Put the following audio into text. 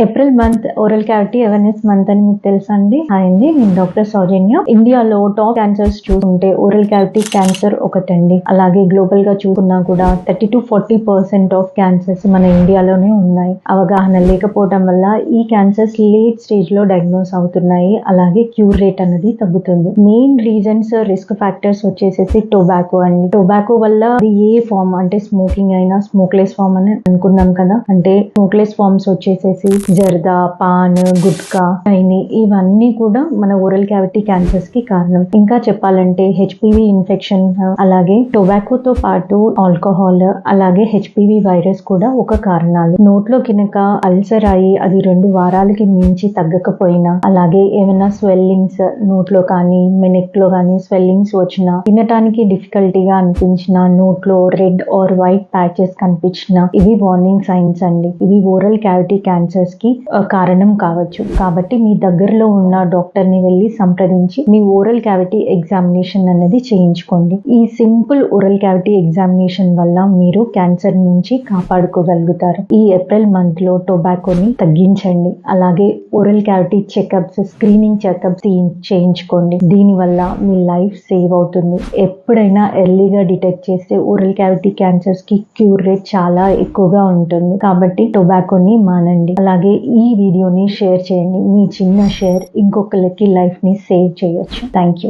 April month oral cavity awareness month అని మీకు తెలుసా అండి? హాయ్ అండి, నేను డాక్టర్ సౌజన్య. ఇండియాలో టాప్ క్యాన్సర్స్ చూసుకుంటే ఓరల్ క్యావిటీ క్యాన్సర్ ఒకటండి. అలాగే గ్లోబల్ గా చూసుకున్నా కూడా 30-40% ఆఫ్ క్యాన్సర్స్ మన ఇండియాలోనే ఉన్నాయి. అవగాహన లేకపోవడం వల్ల ఈ క్యాన్సర్స్ లేట్ స్టేజ్ లో డయాగ్నోస్ అవుతున్నాయి. అలాగే క్యూర్ రేట్ అనేది తగ్గుతుంది. మెయిన్ రీజన్స్ రిస్క్ ఫ్యాక్టర్స్ వచ్చేసేసి టొబాకో అండి. టొబాకో వల్ల ఏ ఫార్మ్ అంటే స్మోకింగ్ అయినా స్మోక్లెస్ ఫార్మ్ అని అనుకున్నాం కదా. అంటే స్మోక్లెస్ ఫార్మ్స్ వచ్చేసేసి జర్దా, పాన్, గుట్కా, చైని ఇవన్నీ కూడా మన ఓరల్ క్యావిటీ క్యాన్సర్స్ కి కారణం. ఇంకా చెప్పాలంటే హెచ్పివి ఇన్ఫెక్షన్, అలాగే టొబాకోతో పాటు ఆల్కహాల్, అలాగే హెచ్పివి వైరస్ కూడా ఒక కారణాలు. నోట్లో కినక అల్సర్ అయ్యి అది 2 వారాలకి మించి తగ్గకపోయినా, అలాగే ఏమైనా స్వెల్లింగ్స్ నోట్లో కానీ మెనెక్ లో కానీ స్వెల్లింగ్స్ వచ్చినా, తినటానికి డిఫికల్టీగా అనిపించిన, నోట్లో రెడ్ ఆర్ వైట్ ప్యాచెస్ కనిపించిన, ఇవి వార్నింగ్ సైన్స్ అండి. ఇవి ఓరల్ క్యావిటీ క్యాన్సర్స్ కి కారణం కావచ్చు. కాబట్టి మీ దగ్గరలో ఉన్న డాక్టర్ ని వెళ్ళి సంప్రదించి మీ ఓరల్ క్యావిటీ ఎగ్జామినేషన్ అనేది చేయించుకోండి. ఈ సింపుల్ ఓరల్ క్యావిటీ ఎగ్జామినేషన్ వల్ల మీరు క్యాన్సర్ నుంచి కాపాడుకోగలుగుతారు. ఈ ఏప్రిల్ మంత్ లో టొబాకోని తగ్గించండి. అలాగే oral cavity checkups, screening checkups చేయించుకోండి. దీని వల్ల మీ లైఫ్ సేవ్ అవుతుంది. ఎప్పుడైనా ఎర్లీగా డిటెక్ట్ చేస్తే ఓరల్ క్యావిటీ క్యాన్సర్స్ కి క్యూర్ రేట్ చాలా ఎక్కువగా ఉంటుంది. కాబట్టి టొబాకోని మానండి. అలాగే ఈ వీడియోని షేర్ చేయండి. మీ చిన్న షేర్ ఇంకొకరికి లైఫ్ ని సేవ్ చేయొచ్చు. Thank you.